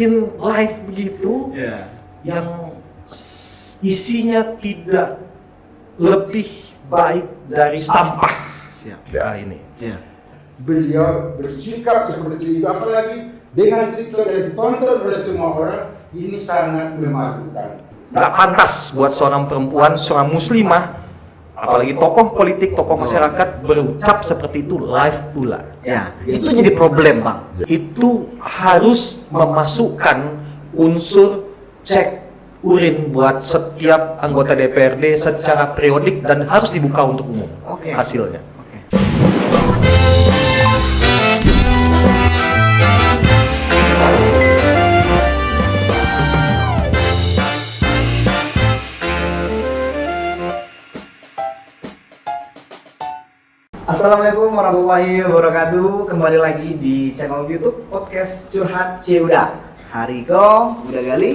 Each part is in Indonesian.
bikin live begitu yang isinya tidak lebih baik dari sampah. Ya ini. Beliau bersikap seperti itu, apalagi dengan TikTok yang ditonton oleh semua orang, ini sangat memalukan. Nggak pantas buat seorang perempuan, seorang muslimah, apalagi tokoh politik, tokoh masyarakat berucap seperti itu live pula. Ya, itu jadi problem, Bang. Itu harus memasukkan unsur cek urin buat setiap anggota DPRD secara periodik dan harus dibuka untuk umum hasilnya. Assalamualaikum warahmatullahi wabarakatuh. Kembali lagi di channel YouTube Podcast Curhat Ceuda. Hari ini udah kali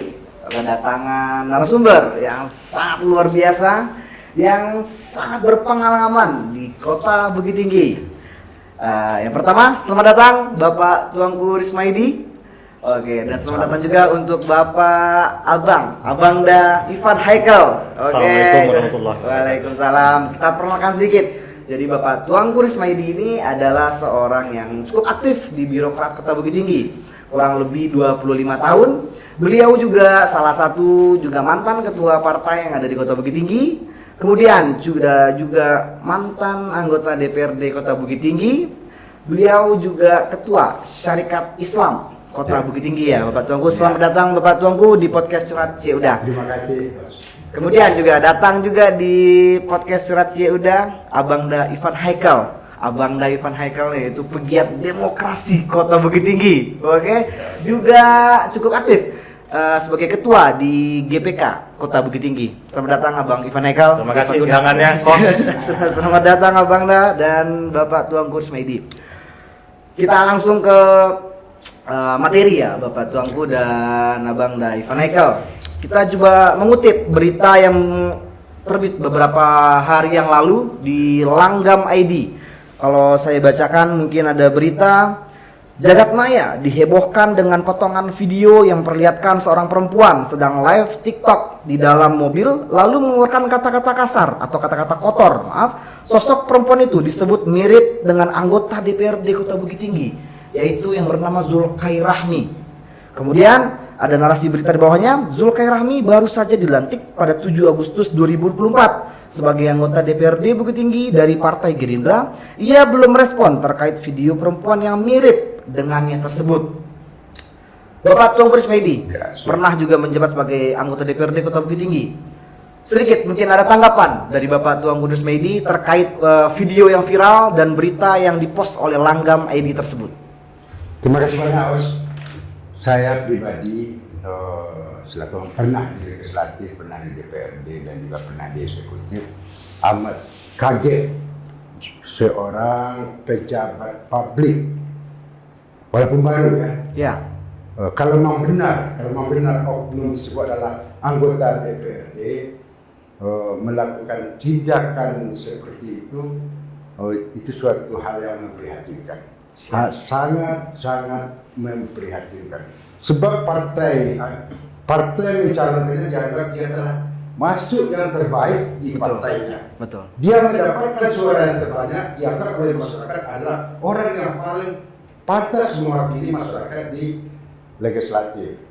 kedatangan narasumber yang sangat luar biasa, yang sangat berpengalaman di Kota Bukit Tinggi. Yang pertama, selamat datang Bapak Tuanku Rismaidi. Oke, dan selamat datang juga untuk Bapak Abangda Ivan Haikal. Assalamualaikum warahmatullahi wabarakatuh. Waalaikumsalam. Kita perkenalkan sedikit. Jadi Bapak Tuanku Rismaidi ini adalah seorang yang cukup aktif di Birokrat Kota Bukit Tinggi, kurang lebih 25 tahun. Beliau juga salah satu mantan ketua partai yang ada di Kota Bukit Tinggi. Kemudian juga mantan anggota DPRD Kota Bukit Tinggi. Beliau juga ketua Syarikat Islam Kota Bukit Tinggi ya, Bapak Tuanku. Selamat datang Bapak Tuanku di Podcast Curhat Ceuda. Terima kasih. Kemudian juga datang juga di Podcast Curhat Ceuda Abangda Ivan Haikal. Abangda Ivan Haikal yaitu pegiat demokrasi Kota Bukit Tinggi. Juga cukup aktif sebagai ketua di GPK Kota Bukit Tinggi. Selamat datang Abang Ivan Haikal. Terima kasih undangannya, Kos. Selamat datang Abangda dan Bapak Tuanku Rismaidi. Kita langsung ke materi ya, Bapak Tuanku dan Abangda Ivan Haikal. Kita coba mengutip berita yang terbit beberapa hari yang lalu di Langgam ID. Kalau saya bacakan, mungkin ada berita Jagat Maya dihebohkan dengan potongan video yang memperlihatkan seorang perempuan sedang live TikTok di dalam mobil lalu mengeluarkan kata-kata kasar atau kata-kata kotor. Sosok perempuan itu disebut mirip dengan anggota DPRD Kota Bukit Tinggi, yaitu yang bernama Zulkairahmi. Kemudian ada narasi berita di bawahnya, Zulkairahmi baru saja dilantik pada 7 Agustus 2024 sebagai anggota DPRD Bukit Tinggi dari Partai Gerindra. Ia belum merespon terkait video perempuan yang mirip dengannya tersebut. Bapak Tuanku Rismaidi pernah juga menjabat sebagai anggota DPRD Kota Bukit Tinggi. Sedikit mungkin ada tanggapan dari Bapak Tuanku Rismaidi terkait video yang viral dan berita yang dipost oleh Langgam ID tersebut. Terima kasih banyak, Os. Saya pribadi selaku pernah di legislatif, pernah di DPRD dan juga pernah di eksekutif, amat kaget seorang pejabat publik walaupun baru ya. Kalau memang benar oknum tersebut adalah anggota DPRD melakukan tindakan seperti itu suatu hal yang memprihatinkan. Sangat memprihatinkan. Sebab partai mencalonkannya dianggap dia telah masuk yang terbaik di partainya. Betul. Dia mendapatkan suara yang terbanyak, dianggap oleh masyarakat adalah orang yang paling pantas mewakili masyarakat di legislatif.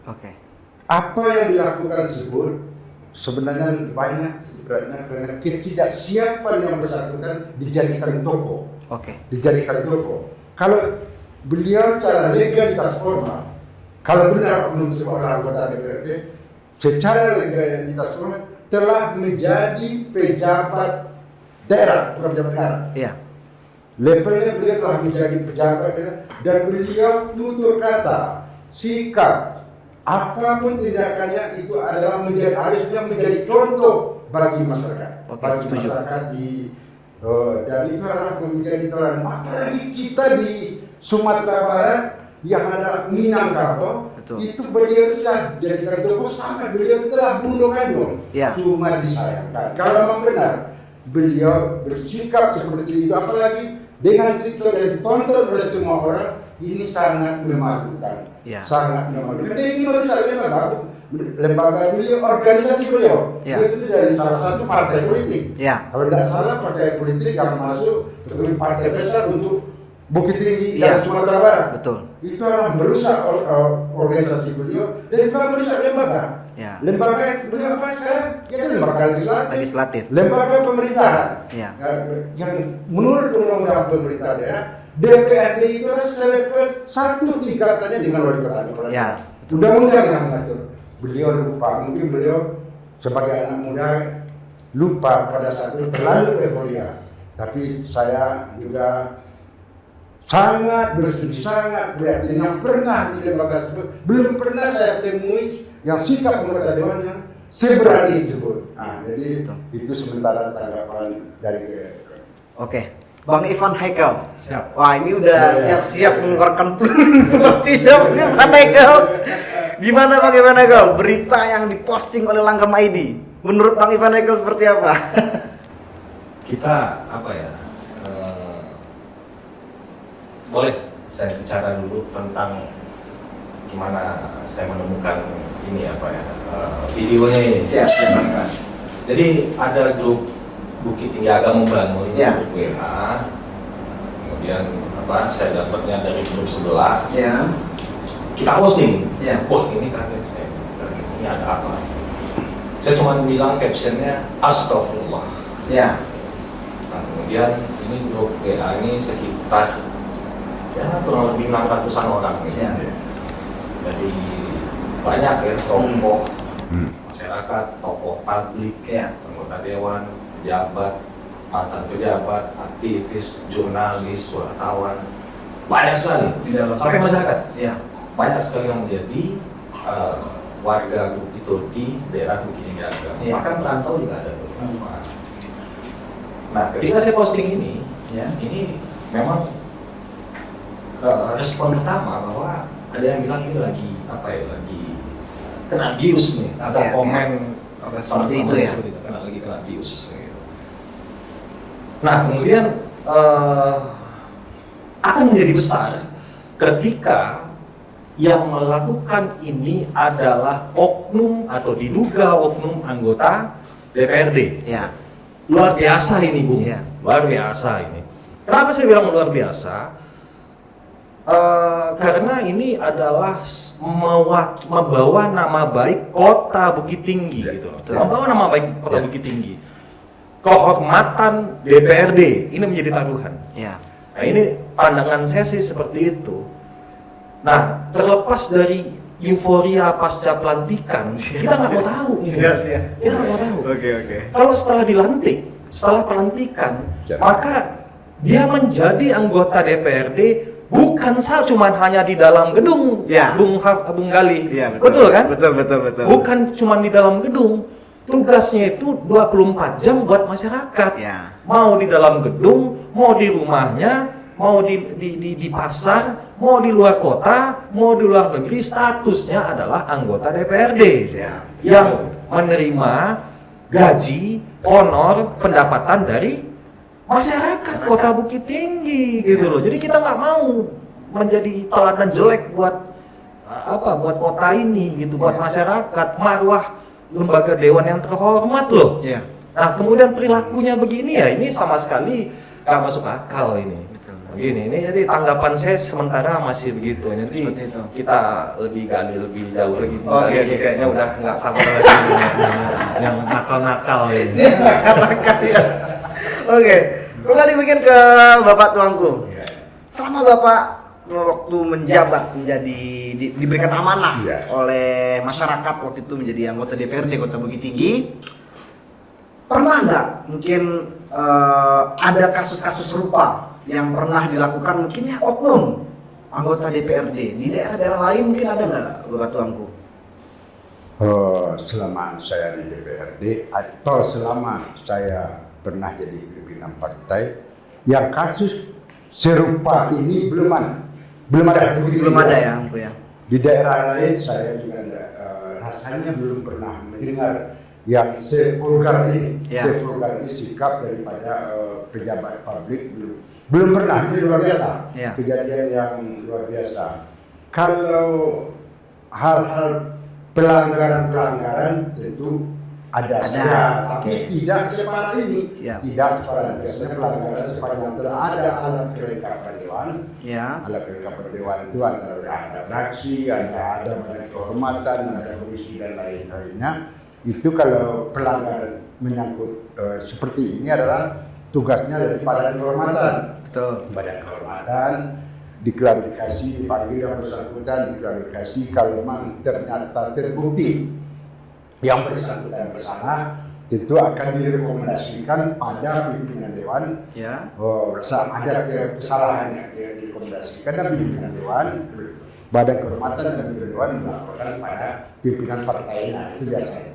Apa yang dilakukan tersebut sebenarnya lebih banyak beratnya karena ketidaksiapan yang bersangkutan dijadikan tokoh. Dijadikan tokoh. Kalau beliau secara legalitas formal, kalau benar oknum seorang anggota DPRD, secara legalitas formal telah menjadi pejabat daerah, bukan pejabat daerah. Levelnya beliau telah menjadi pejabat daerah dan beliau tutur kata, sikap, apapun tindakannya itu adalah harusnya menjadi contoh bagi masyarakat, masyarakat dan itu adalah menjadi teladan. Apalagi kita di Sumatera Barat yang adalah Minangkabau, itu beliau sudah jadikan tokoh sampai beliau telah bunuh kandung. Cuma disayangkan kalau memang benar beliau bersikap seperti itu, apalagi dengan TikTok yang ditonton oleh semua orang, ini sangat memalukan. Ya. Sangat memalukan. Karena ini baru saja lembaga beliau, organisasi beliau. Ya. Itu dari salah satu partai politik. Ya. Kalau tidak salah partai politik yang masuk sebagai partai besar untuk Bukit Tinggi Ya. dan Sumatera Barat. Betul. Itu adalah merusak organisasi beliau dan juga merusak lembaga. Ya. Lembaga beliau apa sekarang? Ya kan lembaga Legislatif. lembaga pemerintahan. Ya. Yang menurut undang-undang pemerintah daerah, DPRD itu adalah selevel satu tingkatannya dengan wali kota. Ya. Undang-undang yang mengatur. Beliau lupa, mungkin beliau sebagai anak muda lupa pada saat itu terlalu euforia. Tapi saya juga sangat bersedih, sangat prihatin yang pernah di lembaga tersebut belum pernah saya temui yang sikap anggota dewan yang seberani tersebut. Nah, jadi itu sementara tanggapan dari. Oke, Bang Ivan Haikal. Siap. Wah, ini udah siap-siap mengeluarkan peluru seperti Bang Ivan Haikal. Gimana Bang Ivan Haikal? Berita yang diposting oleh Langgam ID. Menurut Bang Ivan Haikal seperti apa? Kita apa ya? Boleh saya bicara dulu tentang gimana saya menemukan ini apa ya, videonya ini. Siap. Jadi ada grup Bukit Tinggi Agama Membangun, Ya. grup WA. Kemudian apa? Saya dapatnya dari grup sebelah. Ya. Kita posting. Ya. Wah, ini kaget saya. Ini ada apa? Saya cuma bilang captionnya Astagfirullah. Ya. Nah, kemudian ini grup WA ini sekitar ya kurang lebih 600-an orang gitu. Ya. Jadi banyak ya tokoh masyarakat, tokoh publik, Ya. anggota dewan, pejabat, mantan pejabat, aktivis, jurnalis, wartawan, banyak sekali Di dalam sampai masyarakat. Ya. Banyak sekali yang menjadi warga grup itu di daerah Bukit Tinggi Agama. Ya. Bahkan perantau juga ada beberapa. Nah, ketika saya posting ini, Ya. ini memang respon pertama bahwa ada yang bilang ini lagi apa ya, lagi kena bius nih, ada Oke, komen Oke, seperti itu ya. lagi kena bius gitu. Nah, kemudian akan menjadi besar ketika yang melakukan ini adalah oknum atau diduga oknum anggota DPRD. Ya. Luar biasa ini, Bung. Ya. Luar biasa ini. Kenapa saya bilang luar biasa? Karena ini adalah membawa nama baik kota Bukit Tinggi gitu. Membawa nama baik kota Bukit Tinggi. Kehormatan DPRD ini menjadi taruhan. Ya. Nah, ini pandangan saya sih seperti itu. Nah, terlepas dari euforia pasca pelantikan, kita nggak mau tahu ini. Kita nggak mau tahu. Oke. Kalau setelah dilantik, setelah pelantikan, maka dia menjadi anggota DPRD bukan cuma hanya di dalam gedung, Ya. Bung Galih. Iya, betul kan? Betul. Bukan cuma di dalam gedung. Tugasnya itu 24 jam buat masyarakat. Ya. Mau di dalam gedung, mau di rumahnya, mau di pasar, mau di luar kota, mau di luar negeri, statusnya adalah anggota DPRD Ya. yang menerima gaji, honor, pendapatan dari masyarakat Kota Bukit Tinggi gitu loh. Jadi kita nggak mau menjadi teladan jelek buat buat kota ini gitu, buat masyarakat, marwah lembaga dewan yang terhormat loh. Iya. Nah, kemudian perilakunya begini ya, ini sama sekali nggak masuk akal ini. Betul. Begini, ini jadi tanggapan saya sementara masih begitu. Nanti Seperti itu. kita lebih gali lebih jauh lagi. Oke, Ini oke. kayaknya udah nggak sabar lagi yang nakal-nakal ini. Oke, kembali mungkin ke Bapak Tuanku. Selama Bapak waktu menjabat menjadi diberikan amanah oleh masyarakat waktu itu menjadi anggota DPRD Kota Bukit Tinggi, pernah nggak mungkin ada kasus-kasus serupa yang pernah dilakukan mungkin ya oknum anggota DPRD di daerah-daerah lain, mungkin ada nggak Bapak Tuanku? Selama saya di DPRD atau selama saya pernah jadi pimpinan partai, yang kasus serupa ini belum ada. Belum ada Ya, Ampu ya. Di daerah lain saya juga rasanya belum pernah mendengar yang sepulgar ini sikap daripada pejabat publik belum pernah, ini luar biasa, kejadian yang luar biasa. Kalau hal-hal pelanggaran tentu ada saja, tapi tidak separah ini, tidak separah. Biasanya pelanggaran sepanjang ada alat kelengkapan dewan, alat kelengkapan dewan itu antara ada fraksi, ada badan kehormatan, ada komisi dan lain-lainnya. Itu kalau pelanggaran menyangkut seperti ini adalah tugasnya dari badan kehormatan. Betul. Badan kehormatan diklarifikasi, dipanggil yang bersangkutan, diklarifikasi kalau memang ternyata terbukti yang bersangkutan bersalah, tentu akan direkomendasikan pada pimpinan dewan. Ada kesalahan yang direkomendasikan dan pimpinan dewan, badan kehormatan dan pimpinan dewan melaporkan pada pimpinan partainya. Itu biasanya.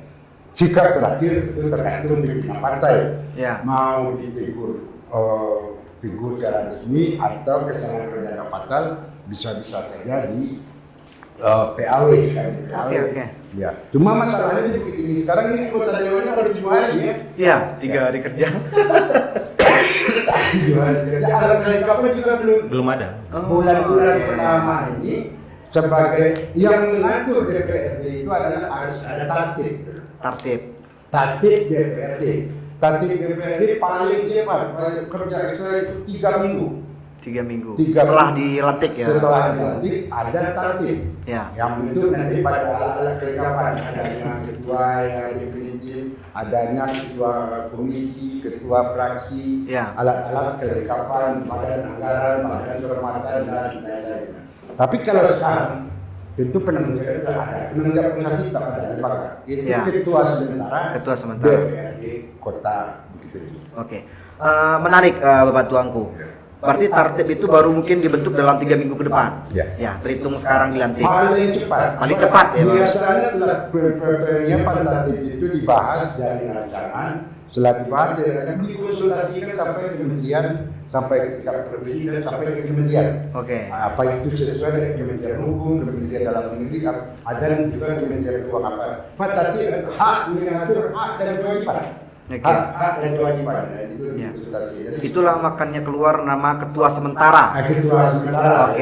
Sikap terakhir itu tergantung pimpinan partai, mau ditegur figur secara resmi atau kesalahan perdana fatal bisa-bisa saja di PAW kan. Oke. Ya. Cuma masalahnya di ini sekarang ini anggota dewannya baru 7 hari ya. Iya, 3 hari kerja. 7 hari kerja. Alat kelengkapan juga belum ada. Bulan-bulan pertama ini sebagai yang mengatur DPRD itu adalah harus ada tatip DPRD. Tatip DPRD paling cepat kerja ekstra itu 3 minggu. 3 minggu. Setelah dilantik ya. Setelah dilantik ada tatip. Yang bentuk nanti pada alat-alat kelengkapan, adanya ketua yang definitif, adanya ketua komisi, ketua fraksi, alat-alat kelengkapan, badan anggaran, badan kehormatan dan lain-lain. Tapi kalau sekarang tentu penanggung jawab itu ada, penanggung jawab organisasi tak ada, itu ketua sementara DPRD Kota Bukit Tinggi. Oke, menarik Bapak Tuanku. Berarti tertib itu baru mungkin dibentuk dalam 3 minggu ke depan. Terhitung sekarang dilantik. Paling cepat ya. Biasanya setelah penyiapan tertib itu dibahas dari rancangan, setelah dibahas dari rancangan dikonsultasikan sampai ke kementerian, sampai ke tingkat provinsi dan sampai ke kementerian. Apa itu sesuai dengan Kementerian Hukum, Kementerian Dalam Negeri, ada juga Kementerian Keuangan. Pak tadi hak mengatur hak dan kewajiban. Hak dan kewajiban itu konsultasi. Itulah makanya keluar nama ketua sementara. Ketua sementara.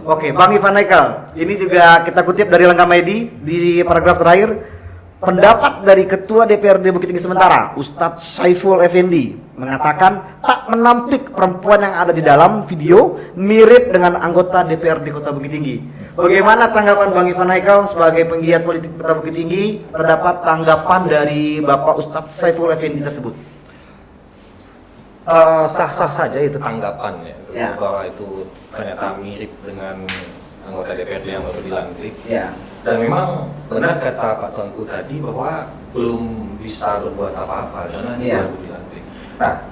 Oke, Bang Ivan Haikal. Ini juga kita kutip dari Langkah Medi di paragraf terakhir. Pendapat dari Ketua DPRD Bukit Tinggi Sementara, Ustadz Saiful Effendi, mengatakan tak menampik perempuan yang ada di dalam video mirip dengan anggota DPRD Kota Bukit Tinggi. Bagaimana tanggapan Bang Ivan Haikal sebagai penggiat politik Kota Bukit Tinggi terdapat tanggapan dari Bapak Ustadz Saiful Effendi tersebut? Sah-sah saja itu tanggapannya, bahwa itu ternyata mirip dengan anggota DPRD yang baru dilantik. Dan memang benar kata Pak Tuanku tadi bahwa belum bisa berbuat apa-apa karena ini baru dilantik. Nah,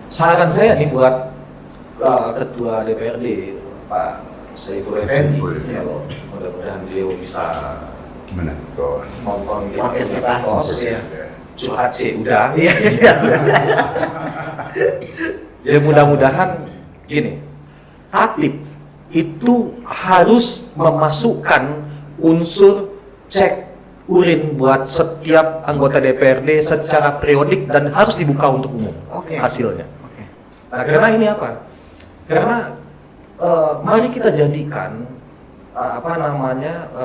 saran saya nih buat Ketua DPRD Pak Saiful Effendi, mudah-mudahan beliau bisa nonton kita curhat sih udah. Jadi mudah-mudahan gini, tatip itu harus memasukkan unsur cek urin buat setiap anggota DPRD secara periodik dan harus dibuka untuk umum hasilnya. Nah, karena ini apa? Karena mari kita jadikan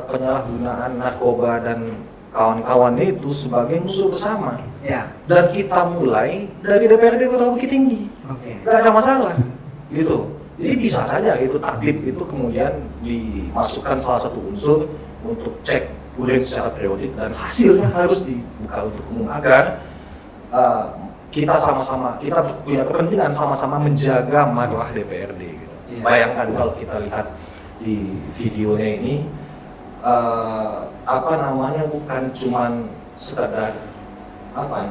penyalahgunaan narkoba dan kawan-kawannya itu sebagai musuh bersama. Dan kita mulai dari DPRD Kota Bukit Tinggi. Gak ada masalah, gitu. Jadi bisa saja itu tatip itu kemudian dimasukkan salah satu unsur untuk cek urin secara periodik dan hasilnya harus dibuka untuk umum agar kita punya kepentingan sama-sama menjaga marwah DPRD. Gitu. Bayangkan kalau kita lihat di videonya ini bukan cuman sekadar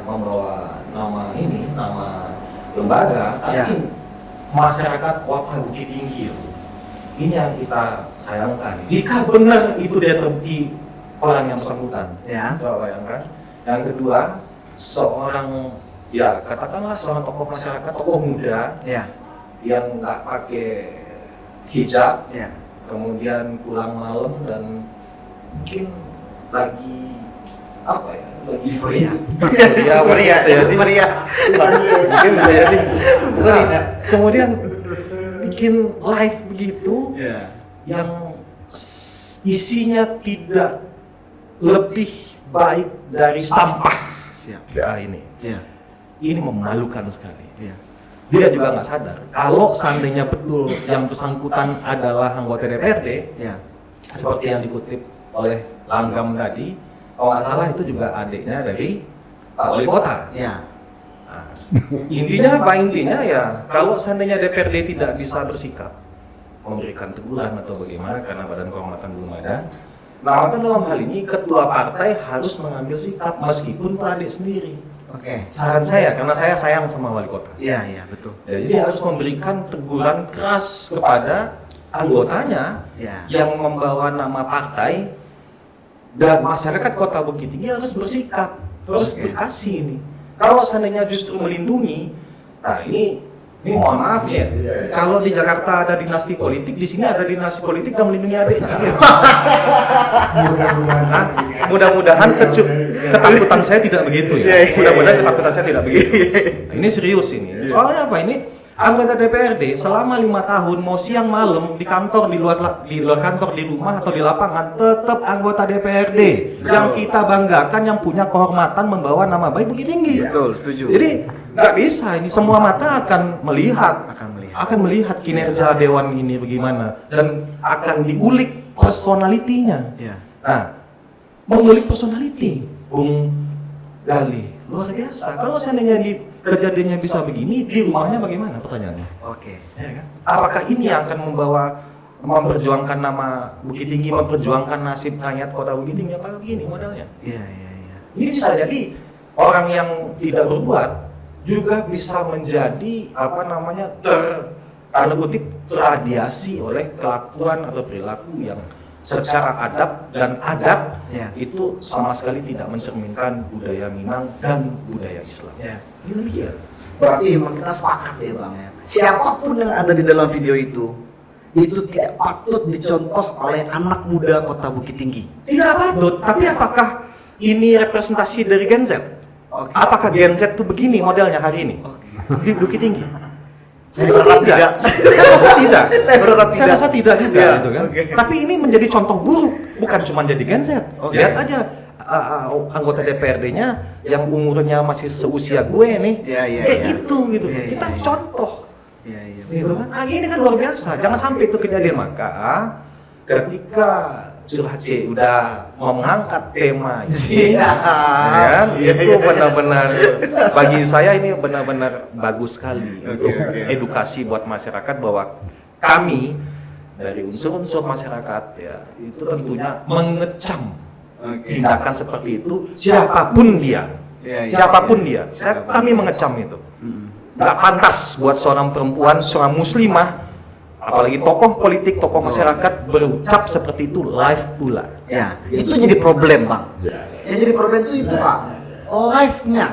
membawa nama lembaga, tapi masyarakat Kota Bukit Tinggi. Ini yang kita sayangkan. Jika benar itu dia terbukti orang yang bersangkutan, coba bayangkan. Yang kedua, katakanlah seorang tokoh masyarakat, tokoh muda, yang nggak pakai hijab, kemudian pulang malam dan mungkin lagi apa ya? Euforia. Euforia, Euforia. Mungkin bisa jadi. Nah, kemudian bikin live begitu yang isinya tidak lebih baik dari sampah. Ya ini. Ini memalukan sekali. Dia juga nggak sadar kalau seandainya betul yang bersangkutan adalah anggota DPRD, seperti yang dikutip oleh Langgam tadi, kalau nggak salah itu juga adiknya dari Pak Wali Kota. Nah, intinya apa? Intinya ya kalau seandainya DPRD tidak bisa bersikap memberikan teguran atau bagaimana karena badan kehormatan belum ada, maka dalam hal ini ketua partai harus mengambil sikap meskipun Pak adik sendiri. Saran saya, karena saya sayang sama wali kota. Iya, betul. Jadi dia harus memberikan teguran keras kepada anggotanya yang membawa nama partai, dan masyarakat Kota Bukit Tinggi harus bersikap, terus berkasih ini. Kalau seandainya justru melindungi, nah ini mohon maaf ya, kalau di Jakarta ada dinasti politik, di sini ada dinasti politik dan melindungi adiknya. Mudah-mudahan ketakutan saya tidak begitu ya. Mudah-mudahan ketakutan saya tidak begitu. Nah, ini serius ini. Soalnya apa ini? Anggota DPRD selama 5 tahun mau siang malam di kantor, di luar kantor, di rumah atau di lapangan tetap anggota DPRD yang kita banggakan, yang punya kehormatan membawa nama baik Bukit Tinggi. Betul, setuju. Jadi nggak bisa ini, semua mata akan melihat kinerja dewan ini bagaimana dan akan diulik personalitinya. Nah, mengulik personality, Bung Gali luar biasa. Kalau seandainya kejadiannya bisa begini, di rumahnya bagaimana pertanyaannya? Ya kan? Apakah ini yang akan memperjuangkan nama Bukit Tinggi, memperjuangkan nasib rakyat Kota Bukit Tinggi? Apakah begini modalnya? Ini bisa jadi orang yang tidak berbuat juga bisa menjadi tanda kutip terradiasi oleh kelakuan atau perilaku yang secara adab itu sama sekali tidak mencerminkan budaya Minang dan budaya Islam. Demikian. Berarti memang kita sepakat ya Bang ya. Siapapun yang ada di dalam video itu tidak patut dicontoh oleh anak muda Kota Bukit Tinggi. Tidak patut, tapi apakah ini representasi dari Gen Z? Apakah Gen Z itu begini modelnya hari ini? Di Bukit Tinggi? Saya berharap tidak. Saya rasa tidak. Saya berharap tidak. Saya rasa tidak juga gitu kan. Tapi ini menjadi contoh buruk, bukan cuma jadi Gen Z. Lihat aja anggota DPRD-nya yang umurnya masih seusia gue nih. Kayak gitu. Kita contoh. Gitu kan. Ini kan luar biasa. Jangan sampai itu kejadian. Maka ketika Curhat C udah mengangkat tema ini, itu benar-benar bagi saya ini benar-benar bagus sekali untuk edukasi buat masyarakat bahwa kami dari unsur-unsur masyarakat ya itu tentunya mengecam tindakan seperti itu siapapun dia, kami mengecam itu. Nggak pantas buat seorang perempuan, seorang muslimah, apalagi tokoh politik, tokoh masyarakat berucap seperti itu live pula. Itu jadi problem Bang. Yang jadi problem itu Pak, live-nya.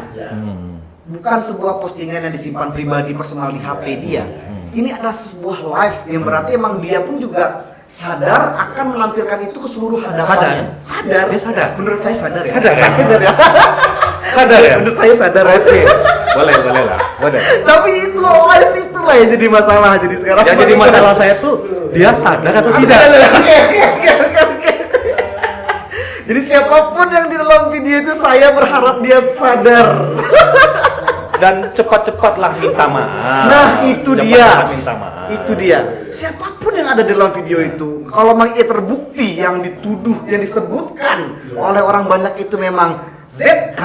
Bukan sebuah postingan yang disimpan pribadi personal di HP dia. Ini adalah sebuah live yang berarti emang dia pun juga sadar akan menampilkan itu ke seluruh hadapannya. Sadar. Menurut saya sadar ya. Sadar ya? Menurut saya sadar. Boleh lah. Tapi itu live itulah yang jadi masalah jadi sekarang. Yang jadi masalah saya tuh dia sadar atau tidak. Jadi siapapun yang di dalam video itu saya berharap dia sadar. Dan cepat-cepatlah minta maaf. Nah, itu dia. Minta maaf. Itu dia. Siapapun yang ada dalam video itu, kalau memang ia terbukti yang dituduh, yang disebutkan oleh orang banyak itu memang ZK,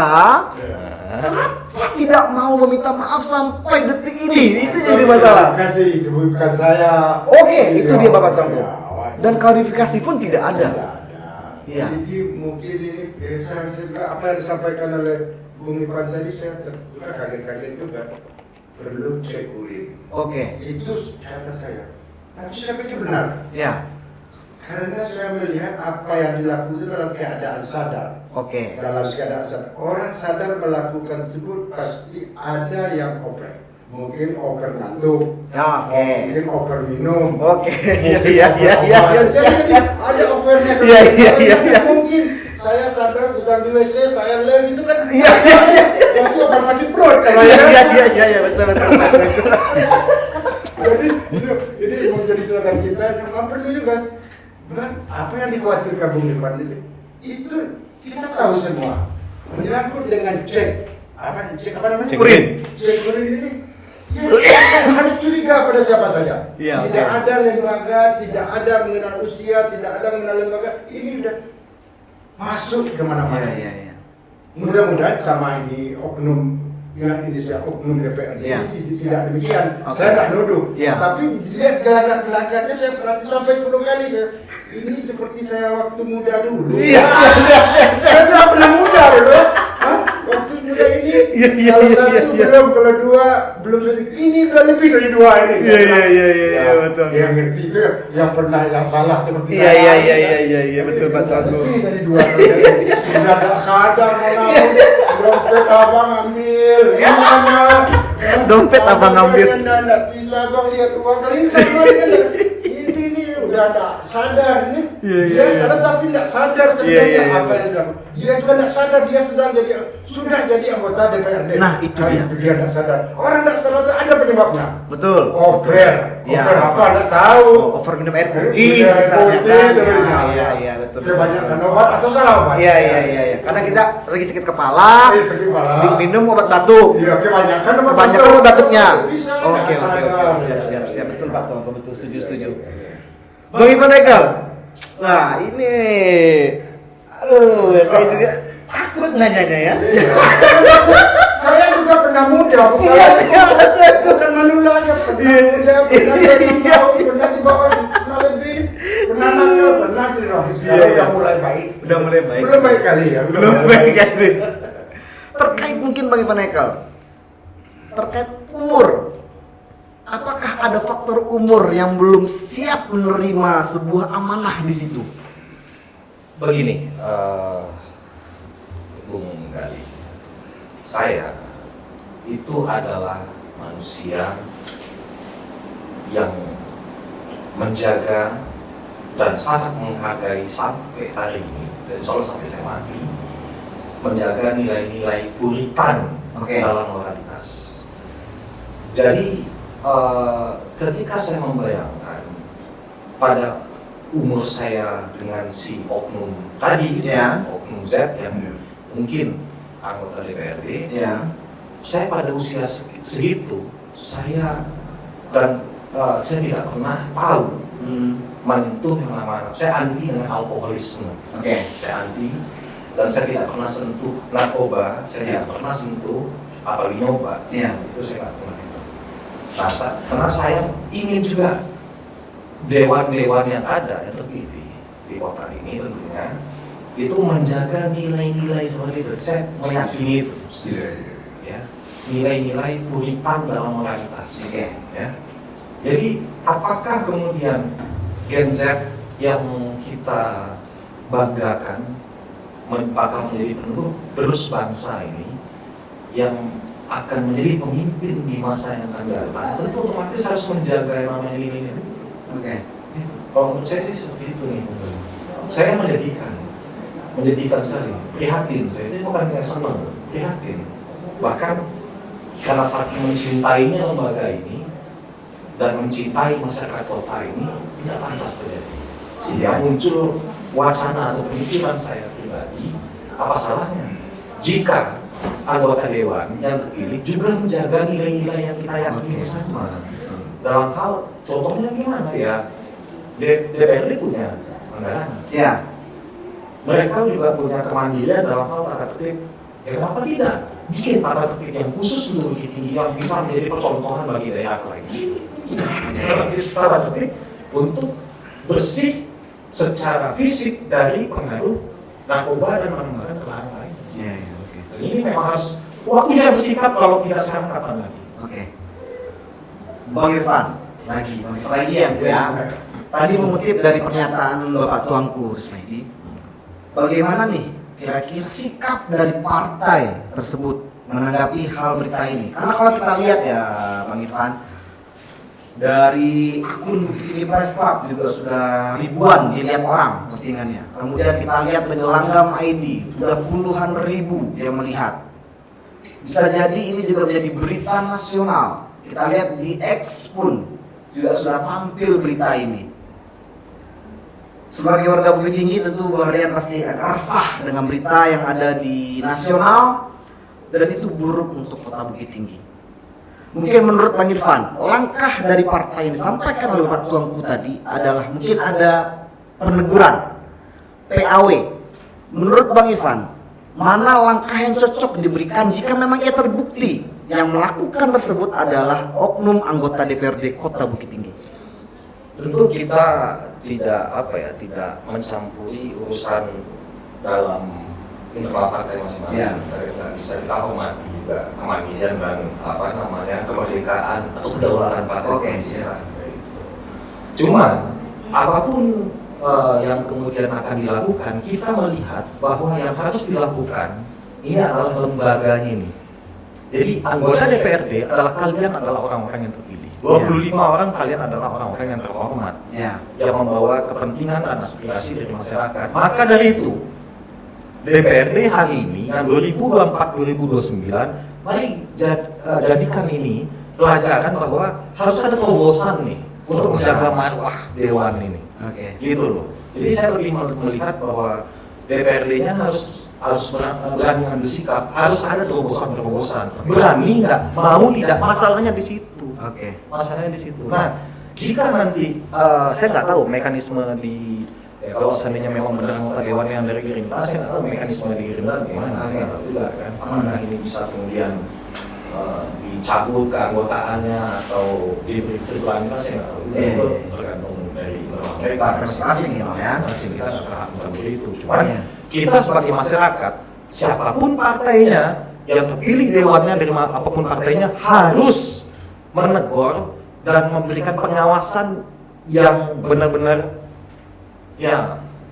kenapa tidak mau meminta maaf sampai detik ini? Itu jadi masalah. Bukan saya. Itu dia Bapak Tonggo. Dan klarifikasi pun tidak ada. Jadi mungkin ini saya juga apa yang disampaikan oleh Bung Ivan tadi saya kaget-kaget juga. Perlu cek urin. Itu kata saya. Tapi saya pikir benar. Karena saya melihat apa yang dilakukan dalam keadaan sadar. Dalam keadaan sadar. Orang sadar melakukan tersebut pasti ada yang over. Mungkin over ngantuk. Mungkin over minum. Ada overnya. Mungkin saya sadar sedang di WC, saya lem itu kan. Iya. Itu obat sakit perut kalau ya. Iya, betul. Jadi ini menjadi catatan kita yang hampir juga. Apa yang dikhawatirkan Bung Irfan ini? Itu kita tahu semua. Menyangkut dengan cek apa namanya? Urin. Cek urin ini. Ya, harus curiga pada siapa saja. Iya, Tidak oke. ada lembaga, tidak ada mengenal usia, tidak ada mengenal lembaga. Ini udah masuk kemana-mana. Iya. Mudah-mudahan sama ini oknum yang inisial oknum DPRD Iya. ini tidak demikian. Oke. Saya tidak nuduh. Iya. Tapi lihat gelagat-gelagatnya saya perhati sampai 10 kali. Ini seperti saya waktu muda dulu. Iya. Saya tidak pernah muda loh. Hah? Waktu muda ini kalau satu belum, kalau dua belum sedikit. Ini udah lebih dari dua ini. Iya, betul. Yang ngerti itu yang pernah yang salah seperti Iya, saya. iya, betul, Pak Tuanku. Lebih dari dua. Sudah tak sadar mau dompet abang ambil. Dompet abang ambil. Tidak bisa bang lihat uang kali ini sama kan. Ini udah tak sadar nih. Dia sadar tapi tidak sadar sebenarnya apa yang dilakukan. Dia juga tidak sadar dia sudah jadi anggota DPRD. Nah, itu dia. Dia tidak sadar. Orang tidak sadar itu ada penyebabnya. Betul. Over apa tidak tahu. Over minum air putih Iya, misalnya putih kan. sebenarnya. Iya, betul. Kebanyakan obat atau salah obat? Iya. Karena kita lagi sakit kepala, Sakit kepala. minum obat batuk. Iya, kebanyakan Obat batuknya. Bisa, Oke. nggak sadar. Siap. Betul Pak Tuanku, betul setuju. Bang Irfan Haikal. Nah, ini saya juga takut nanyanya ya. Saya juga pernah muda, bukan melulanya, pernah muda, pernah jadi mau, pernah dibawa, pernah lebih, pernah nakal, pernah teroris. Sekarang udah mulai baik. Udah mulai baik. Belum baik kali ya. Belum baik kali. Terkait mungkin Bang Irfan Haikal, terkait umur. Apakah ada faktor umur yang belum siap menerima sebuah amanah di situ? Begini, Bung Gali, saya itu adalah manusia yang menjaga dan sangat menghargai sampai hari ini, dan selalu sampai saya mati, menjaga nilai-nilai puritan dalam moralitas. Jadi ketika saya membayangkan pada umur saya dengan si oknum tadi, oknum Z yang mungkin anggota DPRD, saya pada usia segitu, saya tidak pernah tahu menyentuh yang namanya, saya anti dengan alkoholisme, saya anti, dan saya tidak pernah sentuh narkoba, saya tidak pernah sentuh apalagi nyoba, itu saya tidak pernah. Nah, karena saya ingin juga dewan-dewan yang ada yang terpilih di kota ini tentunya itu menjaga nilai-nilai seperti itu. Saya meyakini itu, ya, nilai-nilai puritan dalam moralitas. Ya. Jadi apakah kemudian Gen Z yang kita banggakan bakal menjadi penerus bangsa ini yang akan menjadi pemimpin di masa yang akan datang, tentu otomatis harus menjaga yang namanya nilai-nilai itu. Kalau menurut saya sih seperti itu nih. Saya menyedihkan sekali, prihatin. Saya itu bukan kayak senang, prihatin. Bahkan karena saking mencintainya lembaga ini dan mencintai masyarakat kota ini tidak pantas terjadi. Sehingga muncul wacana atau pemikiran saya pribadi, apa salahnya jika anggota dewan yang terpilih juga menjaga nilai-nilai yang kita yakini sama. Dalam hal contohnya gimana ya? DPRD punya anggaran. Mereka juga punya kemandirian dalam hal tata tertib. Ya kenapa tidak bikin tata tertib yang khusus untuk Bukit Tinggi yang bisa menjadi percontohan bagi daerah lain? Tata tertib untuk bersih secara fisik dari pengaruh narkoba dan barang-barang terlarang lain. Ini memang harus waktunya bersikap, kalau tidak sekarang kapan lagi? Bang Irfan lagi yang tadi mengutip dari pernyataan Bapak Tuanku Rusmaidi. Bagaimana nih kira-kira sikap dari partai tersebut menanggapi hal berita ini? Karena kalau kita lihat ya Bang Irfan, Dari akun Bukit Tinggi Press Club juga sudah ribuan dilihat orang postingannya. Kemudian kita lihat dengan Langgam ID, sudah puluhan ribu yang melihat. Bisa jadi ini juga menjadi berita nasional. Kita lihat di X pun juga sudah tampil berita ini. Sebagai warga Bukit Tinggi tentu Bang Rian pasti resah dengan berita yang ada di nasional, dan itu buruk untuk kota Bukit Tinggi. Mungkin menurut Bang Irfan, langkah dari partai yang disampaikan oleh Pak Tuanku tadi adalah mungkin ada peneguran, PAW. Menurut Bang Irfan, mana langkah yang cocok diberikan jika memang ia terbukti yang melakukan tersebut adalah oknum anggota DPRD Kota Bukit Tinggi? Tentu kita tidak mencampuri urusan dalam internal partai masing-masing. Bisa kita hormati juga kemandirian dan kemerdekaan atau kedaulatan partai. Cuman apapun yang kemudian akan dilakukan, kita melihat bahwa yang harus dilakukan ini adalah lembaganya ini. Jadi anggota DPRD adalah kalian adalah orang-orang yang terpilih. 25 orang kalian adalah orang-orang yang terhormat, yang membawa kepentingan dan aspirasi dari masyarakat. Maka dari itu DPRD hari ini yang 2024-2029, mari jadikan ini pelajaran bahwa harus ada terobosan nih untuk menjaga marwah dewan ini. Gitu loh. Jadi saya lebih melihat bahwa DPRD-nya harus berani mengambil sikap, harus ada terobosan. Berani nggak, mau tidak, masalahnya di situ. Masalahnya di situ. Nah, jika nanti saya nggak tahu mekanisme di kalau seandainya memang benar anggota dewan yang dari Gerindra, saya nggak tahu mekanisme di Gerindra gimana, saya nggak tahu juga kan. Apakah ini bisa kemudian dicabut keanggotaannya atau diberi terbulan, saya nggak tahu. Itu tergantung dari mereka masing-masing ya. Masing kita nggak pernah mencampur itu. Cuman kita sebagai masyarakat, siapapun partainya yang terpilih dewannya dari apapun partainya harus menegur dan memberikan pengawasan yang benar-benar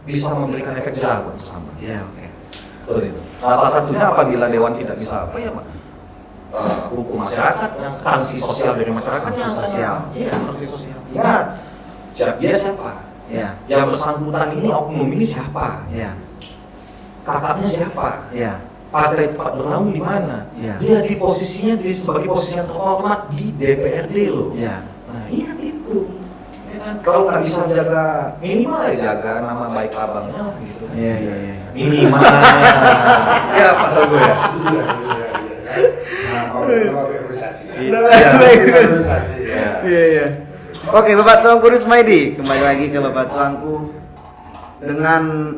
bisa memberikan efek jerah bersama. Salah satunya apabila dewan tidak bisa hukum masyarakat, yang sanksi sosial dari masyarakat, sanksi sosial. Ingat, dia siapa? Yang bersangkutan ini, oknum ini siapa? Kakaknya siapa? Partai tempat bernaung di mana? Dia di posisinya sebagai posisi yang terhormat di DPRD loh. Nah, ingat itu. Kalau nggak bisa jaga, minimal jaga nama baik abangnya gitu. Minimal. Ya Pak Togo ya. Oke, Bapak Tuanku Rismaidi, kembali lagi ke Bapak Tuanku dengan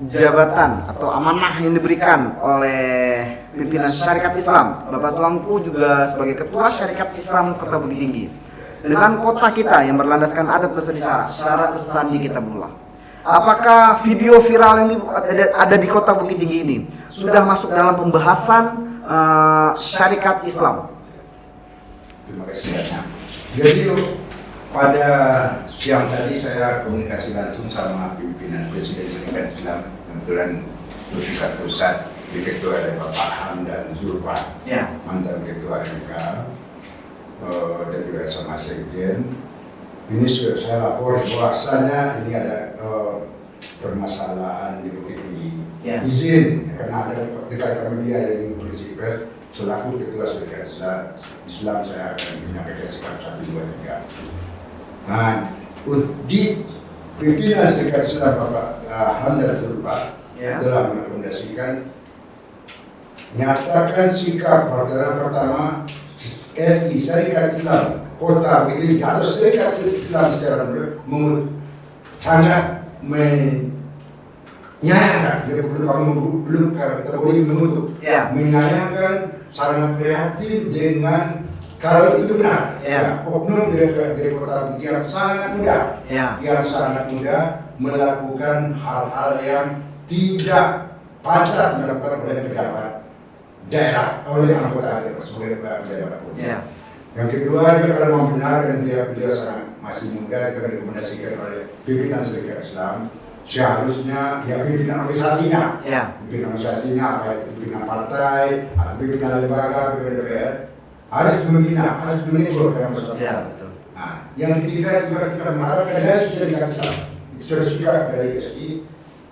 jabatan atau amanah yang diberikan oleh pimpinan Syarikat Islam. Bapak Tuanku juga sebagai Ketua Syarikat Islam Kota Bukit Tinggi. Dengan kota kita yang berlandaskan adat dan syarat sandi Kitabullah. Apakah video viral yang ada di Kota Bukit Tinggi ini sudah masuk dalam pembahasan Syarikat Islam? Terima kasih banyak. Jadi pada siang tadi saya komunikasi langsung sama pimpinan Presiden Syarikat Islam, kebetulan Pusat Pusat di Ketua ada Bapak Hamdan Zulfan, mantan Ketua MK. Dan juga sama Sekjen. Ini sudah saya lapor bahwasanya ini ada permasalahan di Bukit Tinggi. Izin karena ada dekat media yang prinsipal selaku Ketua Syarikat Islam saya akan menyampaikan sikap 1, 2, 3. Nah, di pimpinan Syarikat Islam Bapak Hamdan Zulfan telah merekomendasikan nyatakan sikap pertama SI Syarikat Islam Kota Bukit Tinggi atau Syarikat Islam secara sangat menyayangkan, belum kategori menutup, menyayangkan, sangat prihatin dengan kalau itu benar, oknum dari Kota Bukit Tinggi yang sangat mudah, melakukan hal-hal yang tidak pantas dilakukan oleh pejabat daerah, oleh anggota daerah sebagai pejabat. Yang kedua, dia kalau memang benar dan dia sangat masih muda, dia direkomendasikan oleh pimpinan Syarikat Islam, seharusnya pimpinan organisasinya, apa itu pimpinan partai, atau pimpinan lembaga, pimpinan DPR, harus membina, harus menegur yang bersangkutan. Nah, yang ketiga juga kita mengharapkan dari sudah dikasih sudah dari SI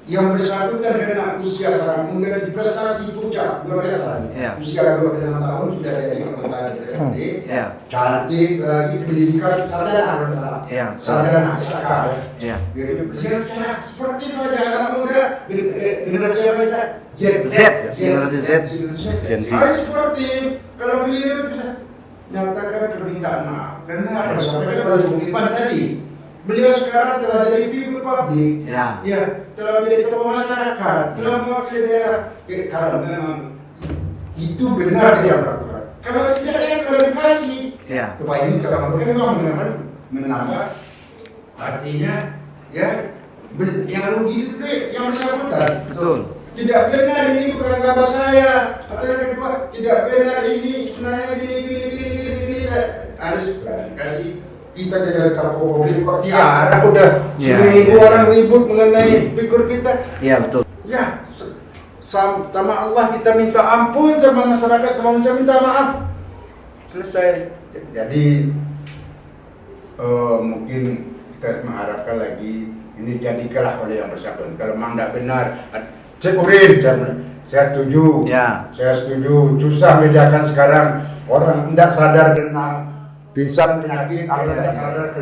yang bersangkutan karena usia sangat muda di prestasi puncak luar biasa. Usia 26 tahun sudah jadi anggota DPRD, cantik lagi, pendidikan sarjana kalau salah, sarjana SK. Jadi beliau seperti itu aja anak muda generasi apa ya? Generasi Z. Seperti kalau beliau bisa nyatakan permintaan maaf karena apa? Sampaikan oleh Bung Ipan tadi. Beliau sekarang telah jadi figur publik, telah menjadi tokoh masyarakat, telah mewakili daerah. Kalau memang itu benar dia melakukan, kalau tidak dia klarifikasi. Supaya ini kalau berkembang menambah, artinya yang rugi itu yang bersangkutan. Betul. Tidak benar ini bukan kabar saya. Atau yang kedua, tidak benar ini sebenarnya gini saya harus klarifikasi. Kita jadi kapal publik kok tiara udah seminggu orang ribut mengenai figur kita. Iya betul. Ya, sama Allah kita minta ampun sama masyarakat, sama manusia minta maaf. Selesai. Jadi mungkin kita mengharapkan lagi ini jadikanlah oleh yang bersangkutan. Kalau memang tidak benar, cek urin. Saya setuju. Saya setuju. Susah bedakan sekarang orang tidak sadar dengan pingsan penyakit, kalau tidak sadar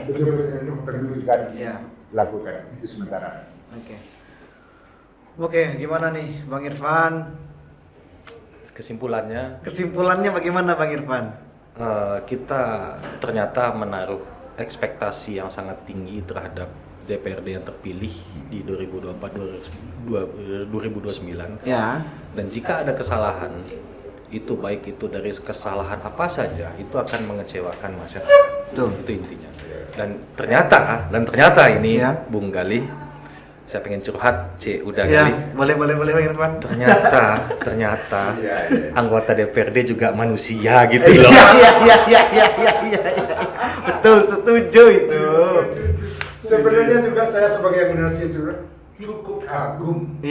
betul-betul perlu dilakukan itu sementara. Oke, gimana nih Bang Irfan? Kesimpulannya bagaimana Bang Irfan? Kita ternyata menaruh ekspektasi yang sangat tinggi terhadap DPRD yang terpilih di 2024-2029. Dan jika ada kesalahan, itu baik itu dari kesalahan apa saja, itu akan mengecewakan masyarakat. Itu intinya. Dan ternyata ini Bung Gali, saya pengen curhat, udah Gali. Boleh Bang Irfan. Ternyata anggota DPRD juga manusia gitu loh. Iya. Betul, setuju itu. Sebenarnya juga saya sebagai generasi itu cukup kagum.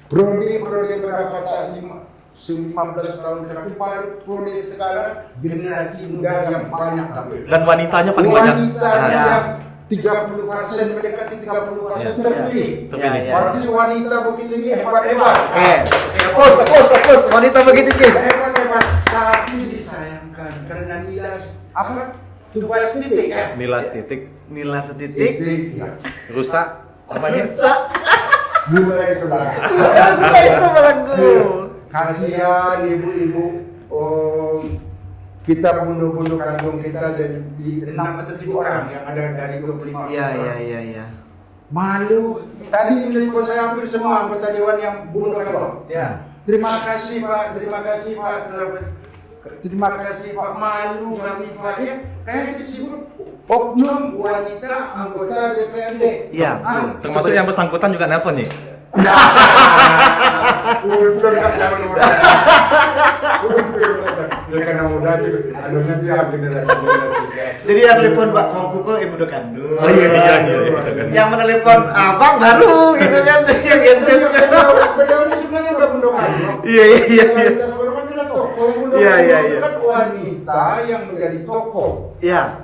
Prodi berapa tahun 15 tahun terakhir, prodi sekarang generasi muda yang banyak tapi dan wanitanya paling banyak. Wanitanya yang 30% mendekati 30% terpilih. Berarti wanita begitu tinggi hebat. Fokus, wanita begitu tinggi. Hebat. Tapi disayangkan karena nilai apa? Tugas titik ya. Nilai setitik. Rusak. Mulai sebelah. Kasihan ibu-ibu, kita bunuh kandung kita di 6 atau 7 orang yang ada dari 25 Iya. Malu. Tadi menelpon saya hampir semua anggota dewan yang bunuh kandung. Terima kasih Pak. Terima kasih Pak. Malu kami Pak ya. Kayak disebut oknum wanita anggota DPRD. Termasuk yang bersangkutan juga nelpon nih. Untung nggak zaman muda. Ya karena muda juga. Anunya dia generasi. Jadi yang telepon Pak Tongku kok ibu udah kandung. Iya. Yang menelepon abang baru gitu kan. Beliau ini sebenarnya udah bunuh kandung. Iya. Kan wanita yang menjadi tokoh.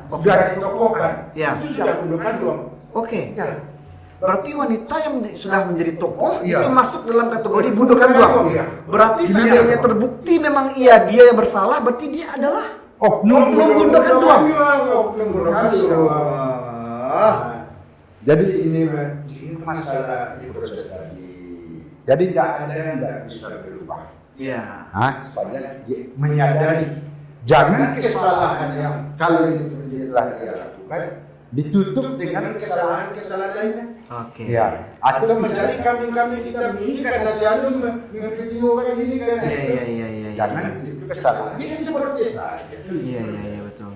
Sudah ditokohkan. Itu sudah bunuh kandung. Oke. Berarti wanita yang sudah menjadi tokoh itu masuk dalam kategori bunuh kandung. Berarti seandainya terbukti memang dia yang bersalah, berarti dia adalah oknum bunuh kandung. Jadi ini masalah proses tadi. Jadi tidak ada yang tidak bisa berubah. Supaya menyadari jangan kesalahan yang kalau ini telah dilakukan ditutup dengan kesalahan lainnya. Atau mencari kambing-kambing kita ini karena selalu video kan ini kan. Jangan itu kesalahan. Ini seperti itu. Iya betul.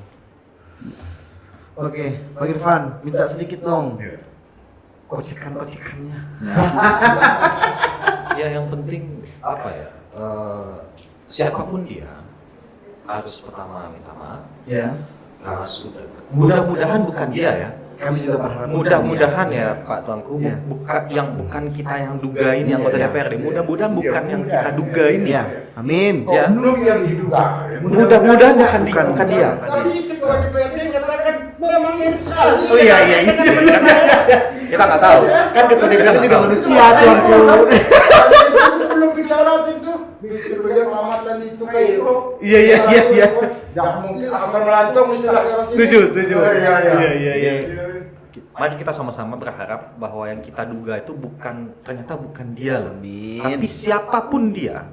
Oke, Bang Irfan, minta sedikit dong. Kocekannya. Ya yang penting apa ya? Siapapun dia harus pertama minta maaf. Karena sudah mudah-mudahan bukan dia ya. Kami juga berharap mudah-mudahan ya Pak Tuanku, bukan kita yang duga ini anggota DPRD. Mudah-mudahan bukan yang kita duga ini. Amin. Oknum yang diduga. Mudah-mudahan bukan dia. Tapi ketua DPRD menyatakan memang irit sekali. Oh iya. Kita nggak tahu. Kan ketua DPRD juga tahu. manusia, Tuanku. Sebelum bicara itu, bikin penyelamatan itu kayak itu. Iya. Jangan mungkin asal melantung istilahnya. Setuju. Iya. Mari kita sama-sama berharap bahwa yang kita duga itu ternyata bukan dia loh. Amin. Tapi siapapun dia,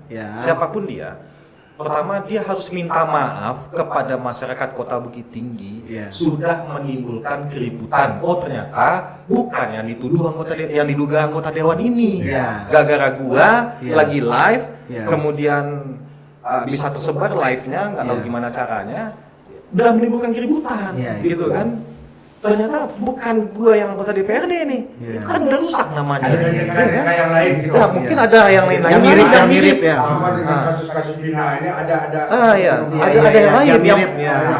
pertama dia harus minta maaf kepada masyarakat Kota Bukit Tinggi sudah menimbulkan keributan. Oh ternyata bukan yang dituduh yang diduga anggota dewan ini. Gara-gara gua lagi live, kemudian bisa tersebar live-nya, nggak tahu gimana caranya, udah menimbulkan keributan, gitu kan? Ternyata bukan gua yang anggota DPRD nih, itu kan udah rusak namanya. Ada yang lain gitu. Ya, mungkin ada yang lain Yang mirip ya. Sama dengan kasus-kasus Bina ini ada ada yang lain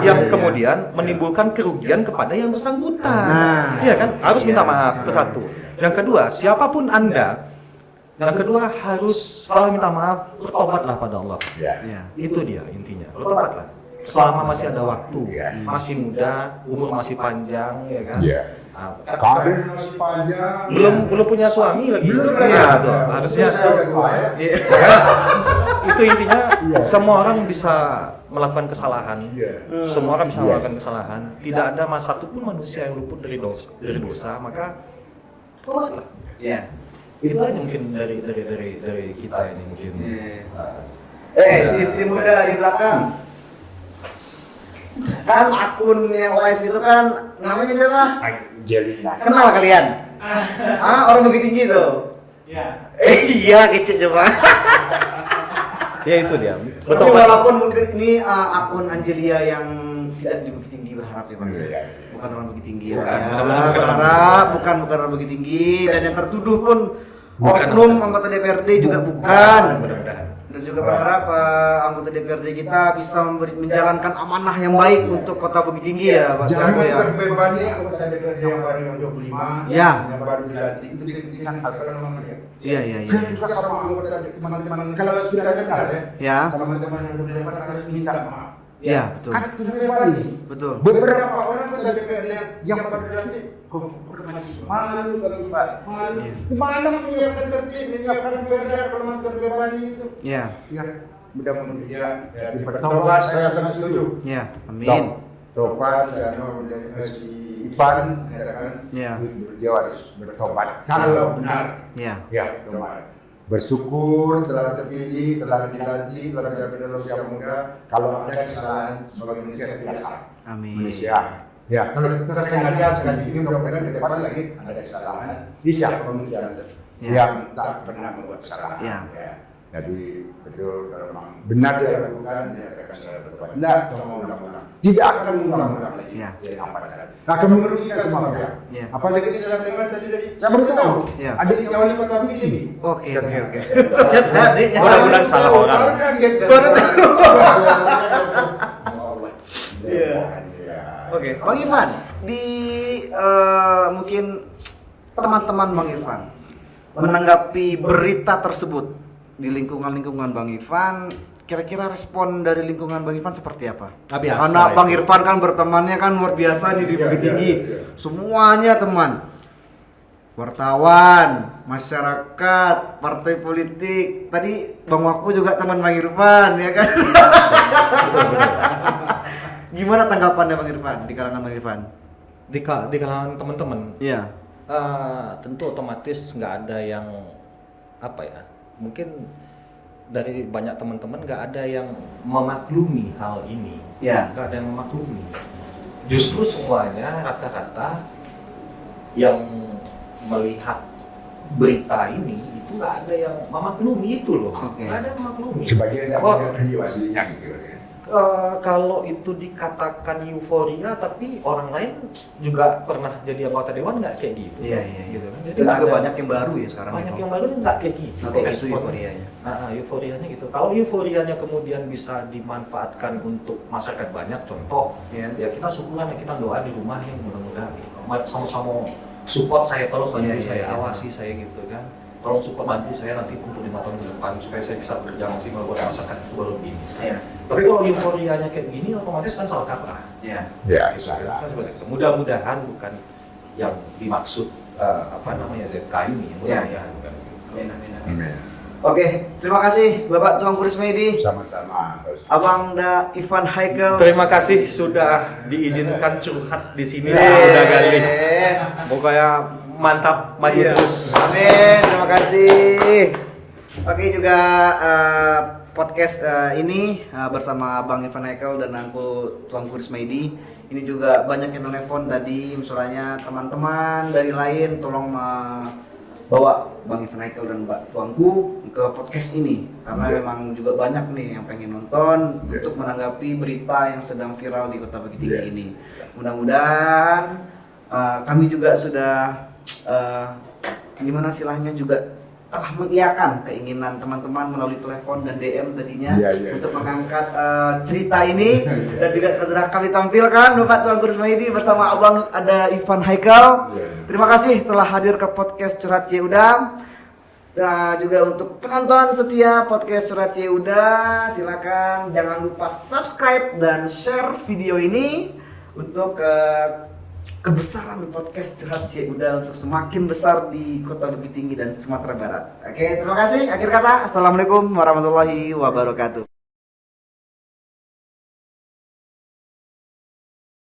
yang kemudian menimbulkan kerugian kepada yang bersangkutan. Iya kan? Harus minta maaf, itu satu. Yang kedua, siapapun Anda, yang kedua harus selalu minta maaf, bertobatlah pada Allah. Itu dia intinya, bertobatlah. Selama masih ada waktu, masih muda, umur masih panjang, ya kan? karir masih panjang. Belum punya suami lagi. Belum. Tuh, harusnya Saya udah tua ya. itu intinya semua orang bisa melakukan kesalahan. Semua orang bisa melakukan kesalahan. Tidak ada satupun manusia yang luput dari dosa, maka tobatlah. Itu aja mungkin dari kita ini mungkin. Tim muda di belakang. Kan akun yang live itu kan namanya siapa? Angelina. Kenal kalian? Orang Bukit Tinggi tuh. Iya, kecil coba. Ya itu dia. Tapi walaupun mungkin ini akun Angelia yang tidak di Bukit Tinggi berharap ya Bang. Bukan orang Bukit Tinggi ya. Bukan orang Bukit Tinggi, dan yang tertuduh pun oknum anggota DPRD juga bukan. Dan juga berharap anggota DPRD kita bisa menjalankan amanah yang baik untuk Kota Bukit Tinggi ya Pak Jangan Jago ya. terbebani anggota DPRD yang baru yang 25 yang baru dilantik itu dipikirkan aturan dia. Iya. Saya juga sama anggota teman-teman kalau sekiranya benar Ya. teman-teman yang berdebat harus minta maaf. Iya, betul. Kan terbebani. Betul. Beberapa orang anggota DPRD yang baru dilantik malu kami Pak, malu. Mana menyiapkan tertib, menyiapkan perda kalau masih terbebani itu. Iya. Ya, mudah-mudahan dia bertobat, saya sangat setuju. Iya, amin. Tobat dan si Ivan mengatakan dia harus bertobat kalau benar. Ya, tobat. Bersyukur telah terpilih, telah dilantik, telah menjadi manusia muda. Kalau ada kesalahan sebagai manusia biasa. Amin. Manusia. Ya, kalau tersengaja sekali ini mudah-mudahan di depan lagi ada kesalahan. Bisa manusia yang tak pernah membuat kesalahan. Ya. Jadi betul kalau memang benar dia lakukan, dia akan bertobat. Tidak cuma ulang-ulang. Tidak akan mengulang-ulang lagi. Jadi apa saja. Akan merugikan semua pihak. Apalagi saya dengar tadi dari saya baru tahu. Ada yang jauh di Kota Bukit Tinggi. Oke. Mudah-mudahan salah orang. Baru tahu. Oke, Bang Irfan, di mungkin teman-teman Bang Irfan menanggapi berita tersebut di lingkungan Bang Irfan, kira-kira respon dari lingkungan Bang Irfan seperti apa? Karena Bang Irfan kan bertemannya kan luar biasa nih di Bukit Tinggi, semuanya teman, wartawan, masyarakat, partai politik. Tadi Bang Waku juga teman Bang Irfan, ya kan? Gimana tanggapannya Bang Irfan di kalangan Bang Irfan? Di kalangan teman-teman. Iya. Tentu otomatis nggak ada yang mungkin dari banyak teman-teman nggak ada yang memaklumi hal ini. Nggak ada yang memaklumi. Justru semuanya rata-rata yang melihat berita ini itu nggak ada yang memaklumi itu loh. Nggak ada yang memaklumi. Sebagian dari video aslinya gitu. Kalau itu dikatakan euforia, tapi orang lain juga pernah jadi anggota dewan nggak kayak gitu. Iya. Gitu kan. Jadi Dan juga banyak yang baru ya sekarang. Banyak yang baru nggak kayak gitu. Itu euforianya. Euforianya gitu. Kalau euforianya kemudian bisa dimanfaatkan untuk masyarakat banyak, contoh, ya kita syukuran ya, kita doa di rumah yang mudah-mudahan gitu. Sama-sama support saya, tolong bantu saya, awasi saya gitu kan. tolong support bantu saya nanti untuk 5 tahun ke depan supaya saya bisa bekerja maksimal buat masyarakat itu baru begini. Iya. Tapi kalau euforianya kayak gini otomatis kan salah kaprah. Iya. Ya, salah. Mudah-mudahan bukan yang dimaksud ZK ini. Mudah-mudahan bukan. Amin, amin, amin. Amin. Oke, terima kasih Bapak Tuan Kurismedi, Sama-sama. Abang Da Ivan Haikal. Terima kasih sudah diizinkan curhat di sini udah kali. Pokoknya mantap, maju Iya. terus. Amin, terima kasih. Oke juga podcast ini bersama Bang Ivan Haikal dan aku Tuan Kurismedi. Ini juga banyak yang nelfon tadi, misalnya teman-teman dari lain tolong bawa Bang Ivan Haikal dan Mbak Tuanku ke podcast ini karena memang juga banyak nih yang pengen nonton untuk menanggapi berita yang sedang viral di Kota Bukit Tinggi ini. Mudah-mudahan kami juga sudah gimana istilahnya juga telah mengiyakan keinginan teman-teman melalui telepon dan DM tadinya untuk mengangkat cerita ini dan juga sudah kami tampilkan Bapak Tuan Kurismedi bersama Abang ada Ivan Haikal. Terima kasih telah hadir ke podcast Curhat Ciuda. Dan juga untuk penonton setia podcast Curhat Ciuda, silakan jangan lupa subscribe dan share video ini untuk kebesaran podcast Curhat Ciuda untuk semakin besar di Kota Bukit Tinggi dan Sumatera Barat. Oke, terima kasih. Akhir kata, assalamualaikum warahmatullahi wabarakatuh.